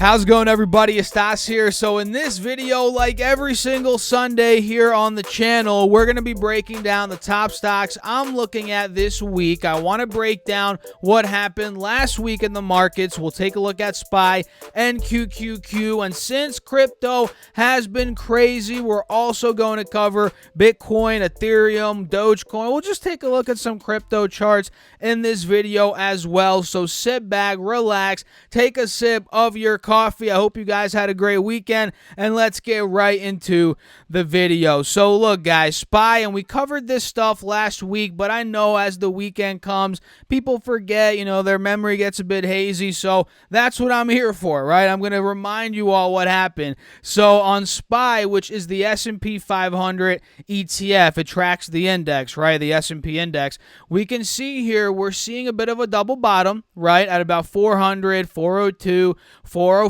How's it going, everybody? It's Stas here. So in this video, like every single Sunday here on the channel, we're going to be breaking down the top stocks I'm looking at this week. I want to break down what happened last week in the markets. We'll take a look at SPY and QQQ. And since crypto has been crazy, we're also going to cover Bitcoin, Ethereum, Dogecoin. We'll just take a look at some crypto charts in this video as well. So sit back, relax, take a sip of your coffee. I hope you guys had a great weekend, and let's get right into the video. So look, guys, SPY, and we covered this stuff last week, but I know as the weekend comes, people forget, their memory gets a bit hazy, so that's what I'm here for, right? I'm going to remind you all what happened. So on SPY, which is the S&P 500 ETF, it tracks the index, right? The S&P index. We can see here we're seeing a bit of a double bottom, right? At about 400, 402, 405,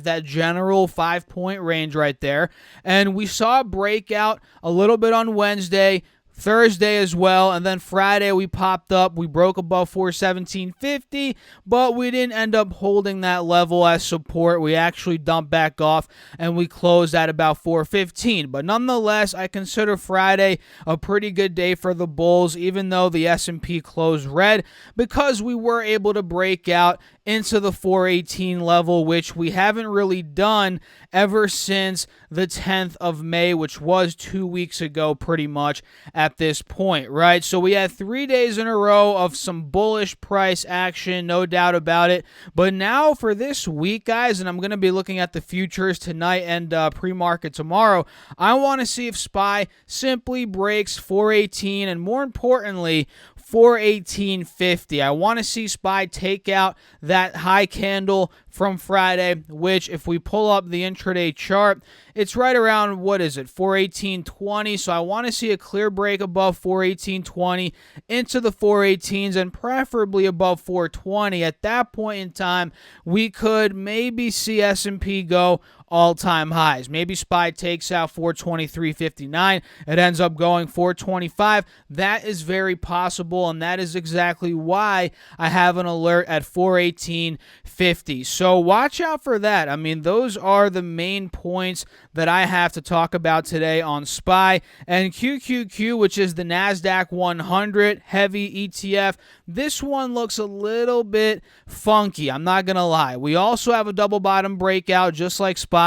that general 5-point range right there. And we saw a breakout a little bit on Wednesday, Thursday as well, and then Friday we popped up. We broke above 417.50, but we didn't end up holding that level as support. We actually dumped back off, and we closed at about 415. But nonetheless, I consider Friday a pretty good day for the bulls, even though the S&P closed red, because we were able to break out into the 418 level, which we haven't really done ever since the 10th of May, which was 2 weeks ago pretty much at this point, right? So we had 3 days in a row of some bullish price action, no doubt about it. But now for this week, guys, and I'm going to be looking at the futures tonight and pre-market tomorrow, I want to see if SPY simply breaks 418 and, more importantly, 418.50. I want to see SPY take out that high candle from Friday, which if we pull up the intraday chart, it's right around, 418.20. So I want to see a clear break above 418.20 into the 418s and preferably above 420. At that point in time, we could maybe see S&P go all-time highs. Maybe SPY takes out 423.59. It ends up going 425. That is very possible, and that is exactly why I have an alert at 418.50. So watch out for that. I mean, those are the main points that I have to talk about today on SPY. And QQQ, which is the NASDAQ 100 heavy ETF, this one looks a little bit funky, I'm not going to lie. We also have a double bottom breakout just like SPY.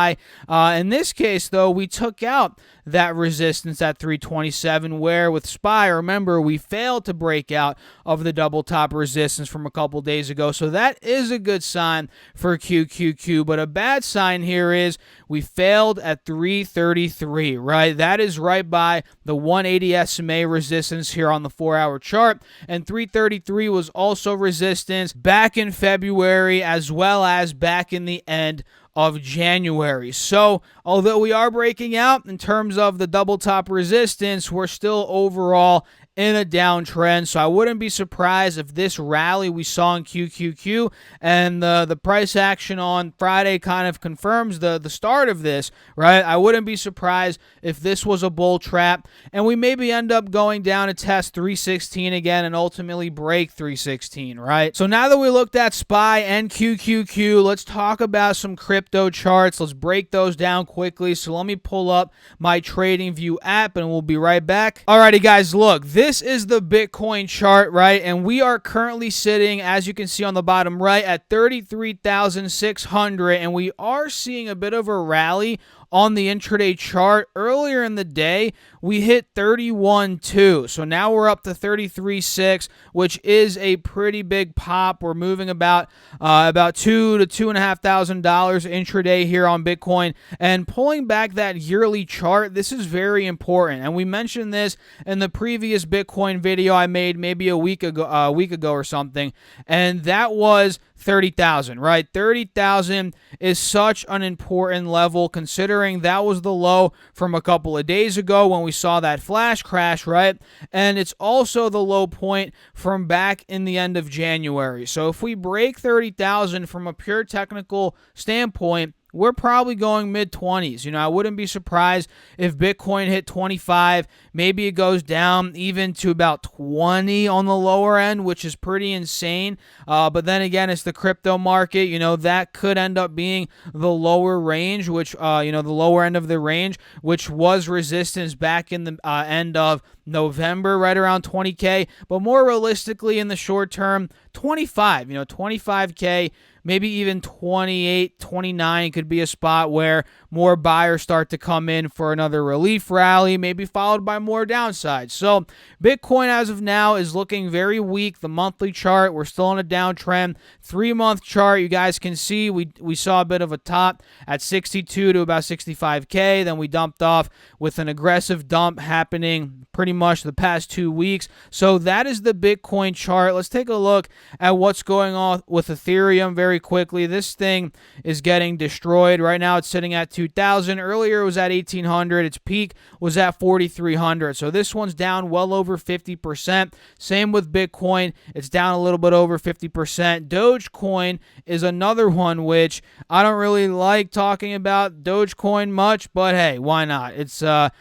In this case, though, we took out that resistance at 327, where with SPY, remember, we failed to break out of the double top resistance from a couple days ago. So that is a good sign for QQQ. But a bad sign here is we failed at 333, right? That is right by the 180 SMA resistance here on the 4-hour chart. And 333 was also resistance back in February as well as back in the end of January. So although we are breaking out in terms of the double top resistance, we're still overall in a downtrend. So I wouldn't be surprised if this rally we saw in QQQ and the price action on Friday kind of confirms the start of this, right? I wouldn't be surprised if this was a bull trap and we maybe end up going down to test 316 again and ultimately break 316, right? So now that we looked at SPY and QQQ, let's talk about some crypto charts. Let's break those down quickly. So let me pull up my TradingView app and we'll be right back. Alrighty, guys, look, this is the Bitcoin chart, right? And we are currently sitting, as you can see on the bottom right, at 33,600, and we are seeing a bit of a rally on the intraday chart. Earlier in the day, we hit 31.2. So now we're up to 33.6, which is a pretty big pop. We're moving about $2,000 to $2,500 intraday here on Bitcoin. And pulling back that yearly chart, this is very important. And we mentioned this in the previous Bitcoin video I made maybe a week ago or something. And that was 30,000, right? 30,000 is such an important level considering that was the low from a couple of days ago when we saw that flash crash, right? And it's also the low point from back in the end of January. So if we break 30,000 from a pure technical standpoint, we're probably going mid-20s. You know, I wouldn't be surprised if Bitcoin hit 25. Maybe it goes down even to about 20 on the lower end, which is pretty insane. But then again, it's the crypto market. You know, that could end up being the lower range, which, the lower end of the range, which was resistance back in the end of November, right around 20K. But more realistically, in the short term, 25, 25K, maybe even 28, 29 could be a spot where more buyers start to come in for another relief rally, maybe followed by more downside. So Bitcoin as of now is looking very weak. The monthly chart, we're still on a downtrend. 3-month chart, you guys can see we saw a bit of a top at 62 to about 65K. Then we dumped off with an aggressive dump happening pretty much the past 2 weeks. So that is the Bitcoin chart. Let's take a look at what's going on with Ethereum very quickly. This thing is getting destroyed. Right now it's sitting at 2,000. Earlier it was at 1,800. Its peak was at 4,300. So this one's down well over 50%. Same with Bitcoin. It's down a little bit over 50%. Dogecoin is another one which I don't really like talking about Dogecoin much, but hey, why not? It's the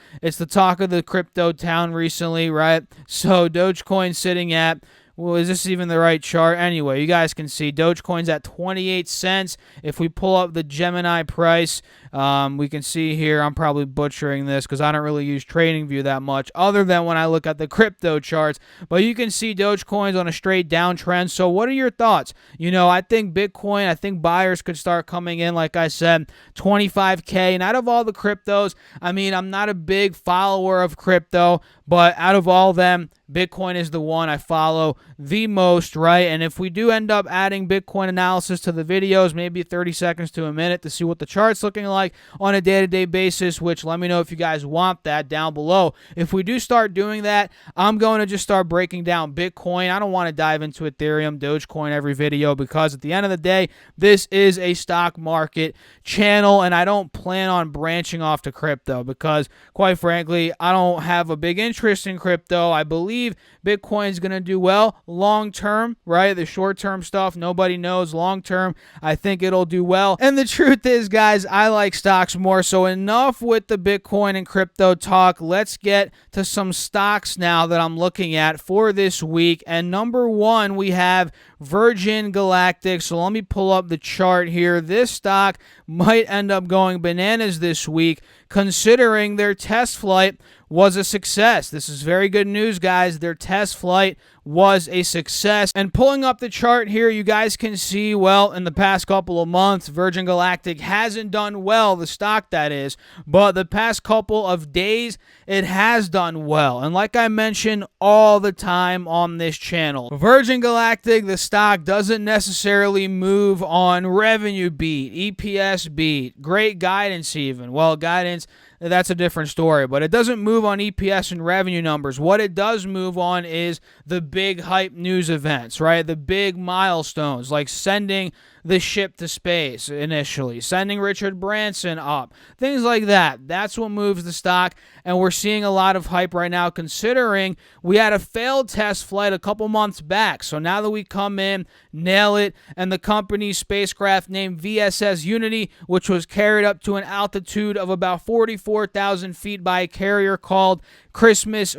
talk of the crypto town recently, right? So Dogecoin sitting at, well, is this even the right chart? Anyway, you guys can see Dogecoin's at 28 cents. If we pull up the Gemini price, we can see here, I'm probably butchering this because I don't really use TradingView that much other than when I look at the crypto charts. But you can see Dogecoin's on a straight downtrend. So what are your thoughts? I think Bitcoin, I think buyers could start coming in, like I said, 25K. And out of all the cryptos, I'm not a big follower of crypto, but out of all of them, Bitcoin is the one I follow the most, right? And if we do end up adding Bitcoin analysis to the videos, maybe 30 seconds to a minute to see what the chart's looking like on a day-to-day basis, which let me know if you guys want that down below. If we do start doing that, I'm going to just start breaking down Bitcoin. I don't want to dive into Ethereum, Dogecoin every video because at the end of the day, this is a stock market channel and I don't plan on branching off to crypto because quite frankly, I don't have a big interest in crypto. I believe Bitcoin is going to do well long term, right? The short term stuff, nobody knows. Long term, I think it'll do well. And the truth is, guys, I like stocks more. So enough with the Bitcoin and crypto talk. Let's get to some stocks now that I'm looking at for this week. And number one, we have Virgin Galactic. So let me pull up the chart here. This stock might end up going bananas this week considering their test flight was a success. This is very good news, guys. Their test flight was a success. And pulling up the chart here, you guys can see, well, in the past couple of months, Virgin Galactic hasn't done well, the stock that is, but the past couple of days, it has done well. And like I mentioned all the time on this channel, Virgin Galactic, the stock doesn't necessarily move on revenue beat, EPS beat, great guidance even. Well, guidance, that's a different story, but it doesn't move on EPS and revenue numbers. What it does move on is the big hype news events, right? The big milestones, like sending the ship to space initially, sending Richard Branson up, things like that. That's what moves the stock, and we're seeing a lot of hype right now considering we had a failed test flight a couple months back. So now that we come in, nail it, and the company's spacecraft named VSS Unity, which was carried up to an altitude of about 44,000 feet by a carrier called VMS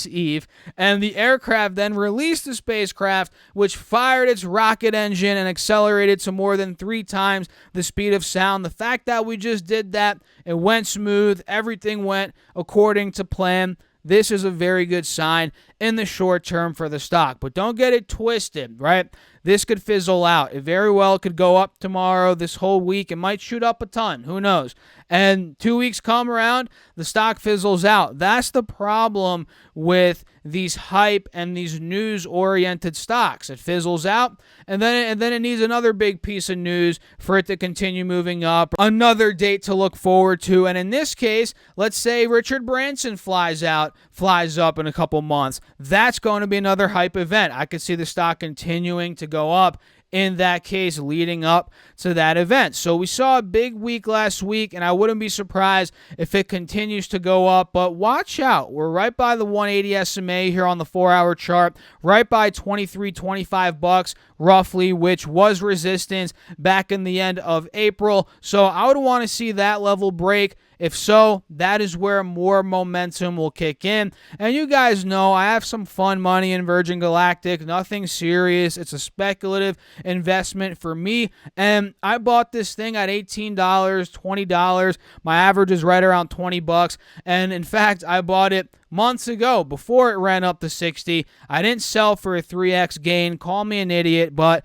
Eve, and the aircraft then released the spacecraft, which fired its rocket engine and accelerated to more than 3 times the speed of sound. The fact that we just did that, it went smooth, everything went according to plan. This is a very good sign in the short term for the stock, but don't get it twisted, right? This could fizzle out. It very well could go up tomorrow, this whole week. It might shoot up a ton. Who knows? And 2 weeks come around, the stock fizzles out. That's the problem with these hype and these news-oriented stocks. It fizzles out, and then it needs another big piece of news for it to continue moving up. Another date to look forward to. And in this case, let's say Richard Branson flies up in a couple months. That's going to be another hype event. I could see the stock continuing to go up in that case leading up to that event. So we saw a big week last week, and I wouldn't be surprised if it continues to go up, but watch out. We're right by the 180 SMA here on the 4-hour chart, right by $23, $25. roughly, which was resistance back in the end of April. So I would want to see that level break. If so, that is where more momentum will kick in. And you guys know I have some fun money in Virgin Galactic, nothing serious. It's a speculative investment for me. And I bought this thing at $18, $20. My average is right around $20. And in fact, I bought it months ago before it ran up to 60. I didn't sell for a 3x gain. Call me an idiot, but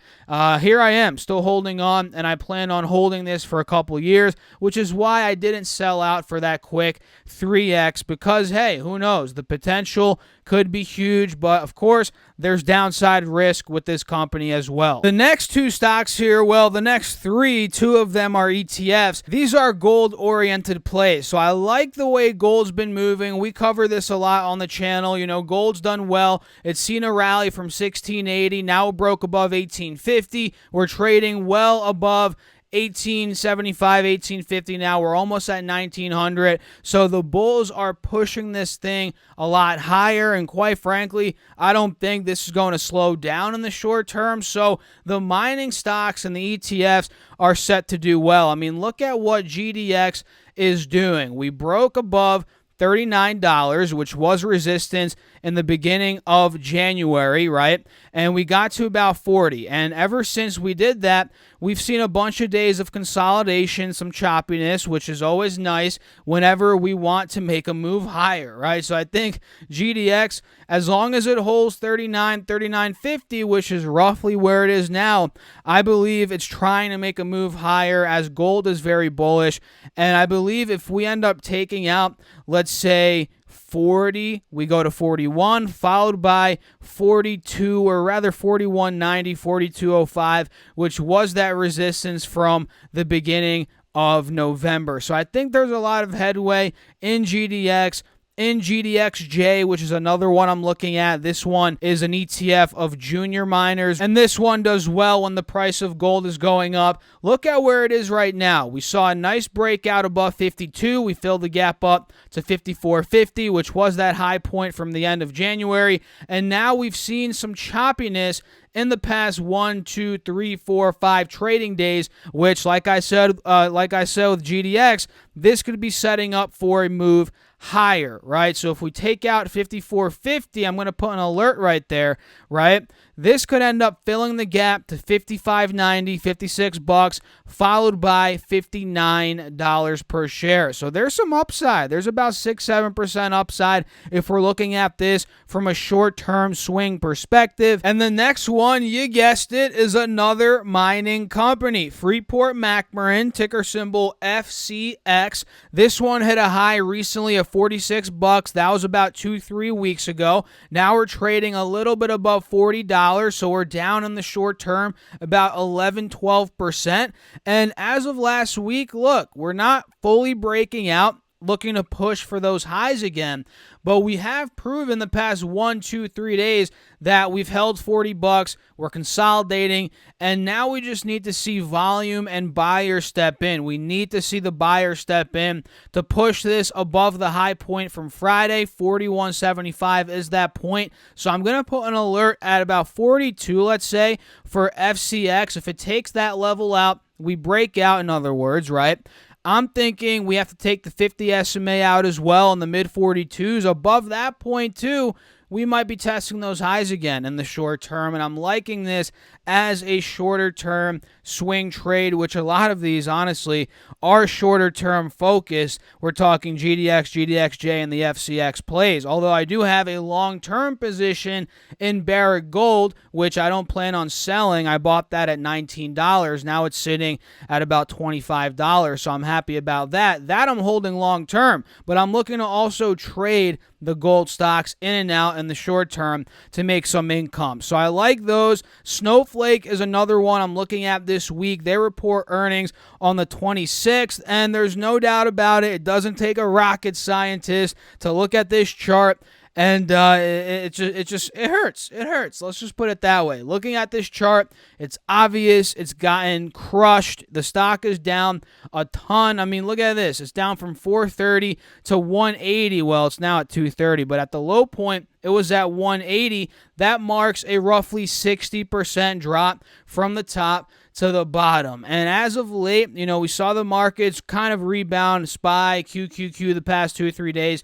here I am still holding on, and I plan on holding this for a couple years, which is why I didn't sell out for that quick 3x, because hey, who knows, the potential could be huge, but of course there's downside risk with this company as well. The next two stocks here, well, the next three, two of them are ETFs. These are gold oriented plays, so I like the way gold's been moving. We cover this a lot on the channel. You know, gold's done well. It's seen a rally from 1680, now broke above 1850. We're trading well above 1875, 1850 now. We're almost at 1900. So the bulls are pushing this thing a lot higher, and quite frankly, I don't think this is going to slow down in the short term. So the mining stocks and the ETFs are set to do well. I mean, look at what GDX is doing. We broke above $39, which was resistance in the beginning of January, right? And we got to about 40. And ever since we did that, we've seen a bunch of days of consolidation, some choppiness, which is always nice whenever we want to make a move higher, right? So I think GDX, as long as it holds 39, 39.50, which is roughly where it is now, I believe it's trying to make a move higher, as gold is very bullish. And I believe if we end up taking out, let's say 40, we go to 41, followed by 42, or rather 41.90, 42.05, which was that resistance from the beginning of November. So I think there's a lot of headway in GDX. In GDXJ, which is another one I'm looking at. This one is an ETF of junior miners, and this one does well when the price of gold is going up. Look at where it is right now. We saw a nice breakout above 52. We filled the gap up to 54.50, which was that high point from the end of January, and now we've seen some choppiness in the past 1, 2, 3, 4, 5 trading days, which, like I said with GDX, this could be setting up for a move higher, right? So if we take out 54.50, I'm going to put an alert right there, right? This could end up filling the gap to 55.90, 56 bucks, followed by $59 per share. So there's some upside. There's about 6-7% upside if we're looking at this from a short-term swing perspective. And the next one, you guessed it, is another mining company, Freeport-McMoRan, ticker symbol FCX. This one hit a high recently of 46 bucks. That was about 2-3 weeks ago. Now we're trading a little bit above $40. So we're down in the short term about 11-12%. And as of last week, look, we're not fully breaking out, looking to push for those highs again, but we have proven the past 1, 2, 3 days that we've held 40 bucks, we're consolidating, and now we just need to see volume and buyers step in. We need to see the buyer step in to push this above the high point from Friday. 41.75 is that point. So I'm going to put an alert at about 42, let's say, for FCX. If it takes that level out, we break out, in other words, right? I'm thinking we have to take the 50 SMA out as well in the mid-42s. Above that point, too, we might be testing those highs again in the short term, and I'm liking this as a shorter term swing trade, which a lot of these, honestly, are shorter term focused. We're talking GDX, GDXJ, and the FCX plays, although I do have a long-term position in Barrick Gold, which I don't plan on selling. I bought that at $19. Now it's sitting at about $25, so I'm happy about that. That I'm holding long-term, but I'm looking to also trade the gold stocks in and out in the short term to make some income. So I like those. Snowflake is another one I'm looking at this week. They report earnings on the 26th, and there's no doubt about it. It doesn't take a rocket scientist to look at this chart And it hurts. It hurts. Let's just put it that way. Looking at this chart, it's obvious it's gotten crushed. The stock is down a ton. I mean, look at this. It's down from 430 to 180. Well, it's now at 230, but at the low point, it was at 180. That marks a roughly 60% drop from the top to the bottom. And as of late, we saw the markets kind of rebound. SPY, QQQ the past 2 or 3 days.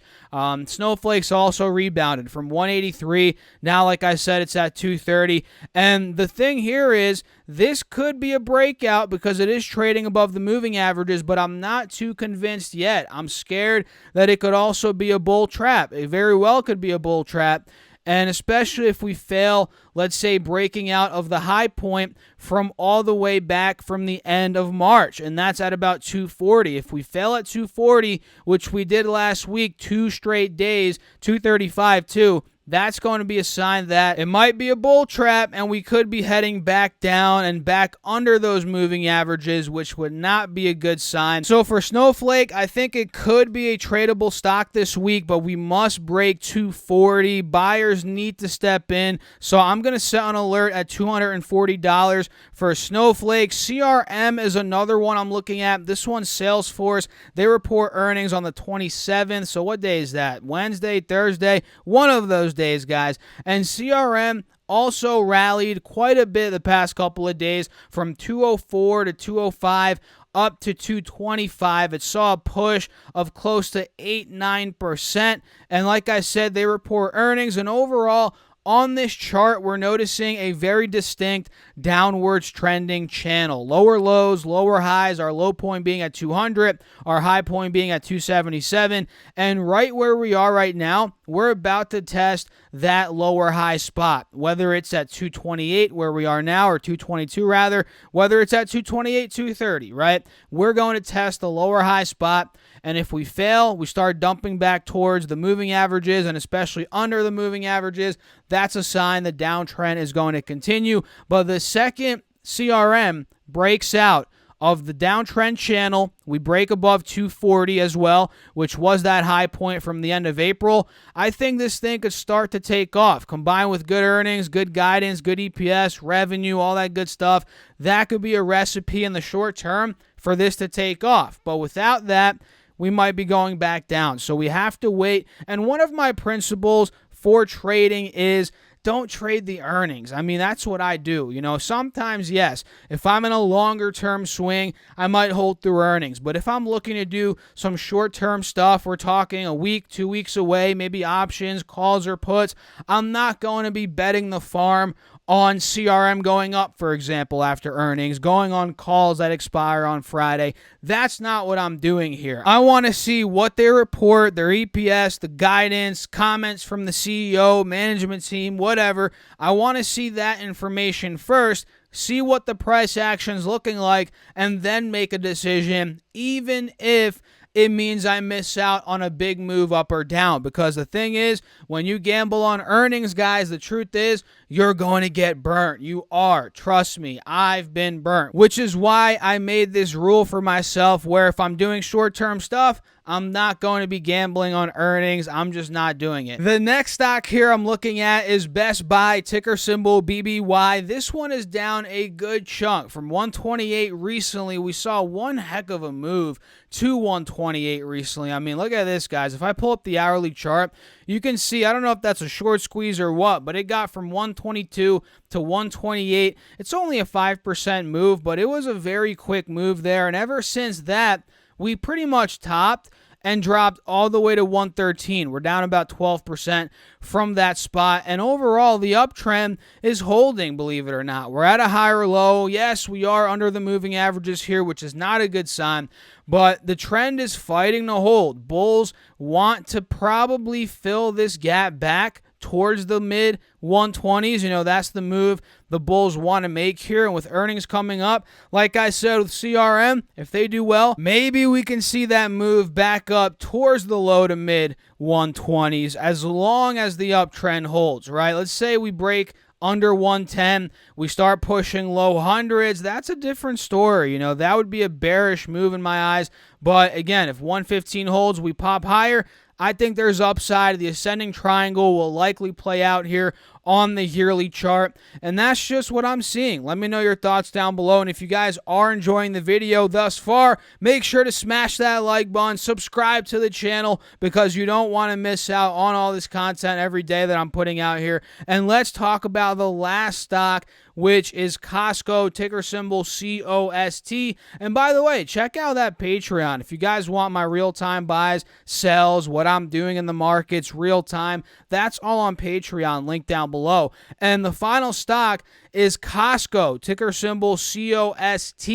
Snowflake's also rebounded from 183. Now, like I said, it's at 230. And the thing here is, this could be a breakout because it is trading above the moving averages, but I'm not too convinced yet. I'm scared that it could also be a bull trap. It very well could be a bull trap. And especially if we fail, let's say, breaking out of the high point from all the way back from the end of March, and that's at about 240. If we fail at 240, which we did last week, 2 straight days, 235 too, that's going to be a sign that it might be a bull trap and we could be heading back down and back under those moving averages, which would not be a good sign. So for Snowflake, I think it could be a tradable stock this week, but we must break 240. Buyers need to step in. So I'm going to set an alert at $240 for Snowflake. CRM is another one I'm looking at. This one's Salesforce. They report earnings on the 27th. So what day is that? Wednesday, Thursday, one of those days, guys. And CRM also rallied quite a bit the past couple of days from 204 to 205 up to 225. It saw a push of close to 8-9%. And like I said, they report earnings, and overall, on this chart, we're noticing a very distinct downwards trending channel. Lower lows, lower highs, our low point being at 200, our high point being at 277. And right where we are right now, we're about to test that lower high spot. Whether it's at 228 where we are now, or 222 rather, whether it's at 228, 230, right? We're going to test the lower high spot. And if we fail, we start dumping back towards the moving averages, and especially under the moving averages. That's a sign the downtrend is going to continue. But the second CRM breaks out of the downtrend channel, we break above 240 as well, which was that high point from the end of April. I think this thing could start to take off. Combined with good earnings, good guidance, good EPS, revenue, all that good stuff, that could be a recipe in the short term for this to take off. But without that, we might be going back down. So we have to wait. And one of my principles for trading is don't trade the earnings. I mean, that's what I do. Sometimes, yes, if I'm in a longer term swing, I might hold through earnings. But if I'm looking to do some short term stuff, we're talking a week, 2 weeks away, maybe options, calls, or puts, I'm not going to be betting the farm on CRM going up, for example, after earnings, going on calls that expire on Friday. That's not what I'm doing here. I want to see what they report, their EPS, the guidance, comments from the CEO, management team, whatever. I want to see that information first, see what the price action's looking like, and then make a decision, even if it means I miss out on a big move up or down. Because the thing is, when you gamble on earnings, guys, the truth is you're going to get burnt. You are. Trust me, I've been burnt. Which is why I made this rule for myself where if I'm doing short-term stuff, I'm not going to be gambling on earnings. I'm just not doing it. The next stock here I'm looking at is Best Buy, ticker symbol BBY. This one is down a good chunk. From 128 recently, we saw one heck of a move to 128 recently. I mean, look at this, guys. If I pull up the hourly chart, you can see, I don't know if that's a short squeeze or what, but it got from 122 to 128. It's only a 5% move, but it was a very quick move there. And ever since that, we pretty much topped and dropped all the way to 113. We're down about 12% from that spot. And overall, the uptrend is holding, believe it or not. We're at a higher low. Yes, we are under the moving averages here, which is not a good sign. But the trend is fighting to hold. Bulls want to probably fill this gap back towards the mid 120s. That's the move the Bulls want to make here. And with earnings coming up, like I said with CRM, if they do well, maybe we can see that move back up towards the low to mid 120s as long as the uptrend holds, right? Let's say we break under 110, we start pushing low hundreds. That's a different story. That would be a bearish move in my eyes. But again, if 115 holds, we pop higher. I think there's upside. The ascending triangle will likely play out here on the yearly chart, and that's just what I'm seeing. Let me know your thoughts down below, and if you guys are enjoying the video thus far, make sure to smash that like button, subscribe to the channel, because you don't want to miss out on all this content every day that I'm putting out here. And let's talk about the last stock, which is Costco, ticker symbol COST. And by the way, check out that Patreon if you guys want my real-time buys, sells, what I'm doing in the markets real time. That's all on Patreon, link down below. And the final stock is Costco, ticker symbol COST.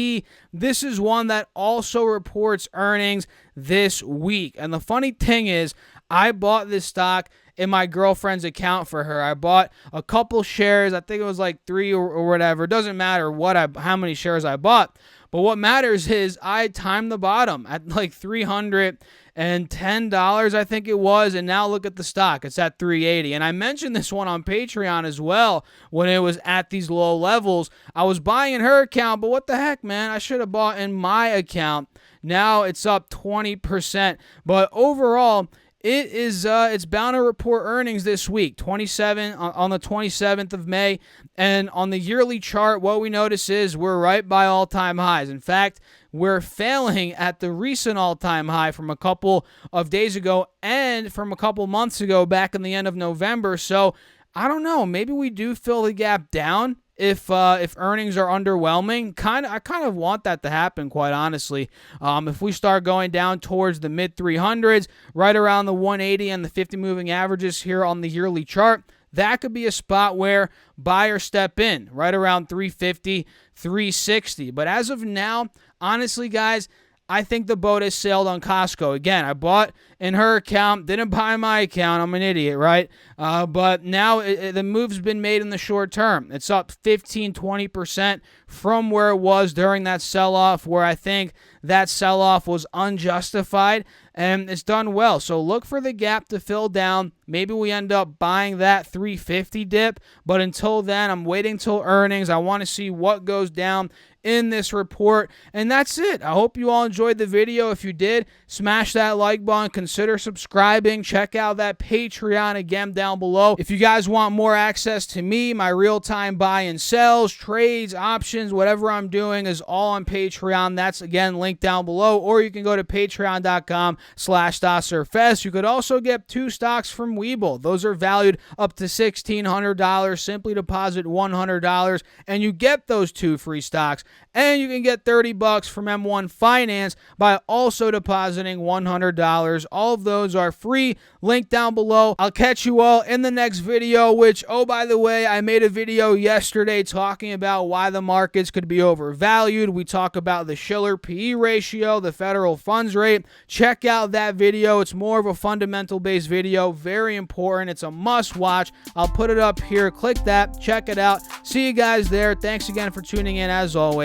This is one that also reports earnings this week. And the funny thing is, I bought this stock in my girlfriend's account for her. I bought a couple shares. I think it was like 3 or whatever. It doesn't matter how many shares I bought. But what matters is I timed the bottom at like $310, I think it was, and now look at the stock. It's at $380. And I mentioned this one on Patreon as well when it was at these low levels. I was buying in her account, but what the heck, man? I should have bought in my account. Now it's up 20%. But overall, it's bound to report earnings this week, on the 27th of May. And on the yearly chart, what we notice is we're right by all-time highs. In fact, we're failing at the recent all-time high from a couple of days ago and from a couple months ago back in the end of November. So I don't know, maybe we do fill the gap down if earnings are underwhelming. I kind of want that to happen, quite honestly. If we start going down towards the mid 300s, right around the 180 and the 50 moving averages here on the yearly chart, that could be a spot where buyers step in, right around 350, 360. But as of now, honestly, guys, I think the boat has sailed on Costco. Again, I bought in her account, didn't buy in my account. I'm an idiot, right? But now the move's been made in the short term. It's up 15, 20% from where it was during that sell-off, where I think that sell-off was unjustified, and it's done well. So look for the gap to fill down. Maybe we end up buying that 350 dip, but until then, I'm waiting till earnings. I want to see what goes down in this report, and that's it. I hope you all enjoyed the video. If you did, smash that like button, consider subscribing, check out that Patreon again down below. If you guys want more access to me, my real-time buy and sells, trades, options, whatever I'm doing is all on Patreon. That's again linked down below, or you can go to patreon.com/DasserFest. You could also get 2 stocks from WeBull. Those are valued up to $1,600. Simply deposit $100 and you get those 2 free stocks. And you can get $30 from M1 Finance by also depositing $100. All of those are free. Link down below. I'll catch you all in the next video, which, oh, by the way, I made a video yesterday talking about why the markets could be overvalued. We talk about the Shiller PE ratio, the federal funds rate. Check out that video. It's more of a fundamental-based video. Very important. It's a must-watch. I'll put it up here. Click that. Check it out. See you guys there. Thanks again for tuning in as always.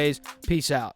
Peace out.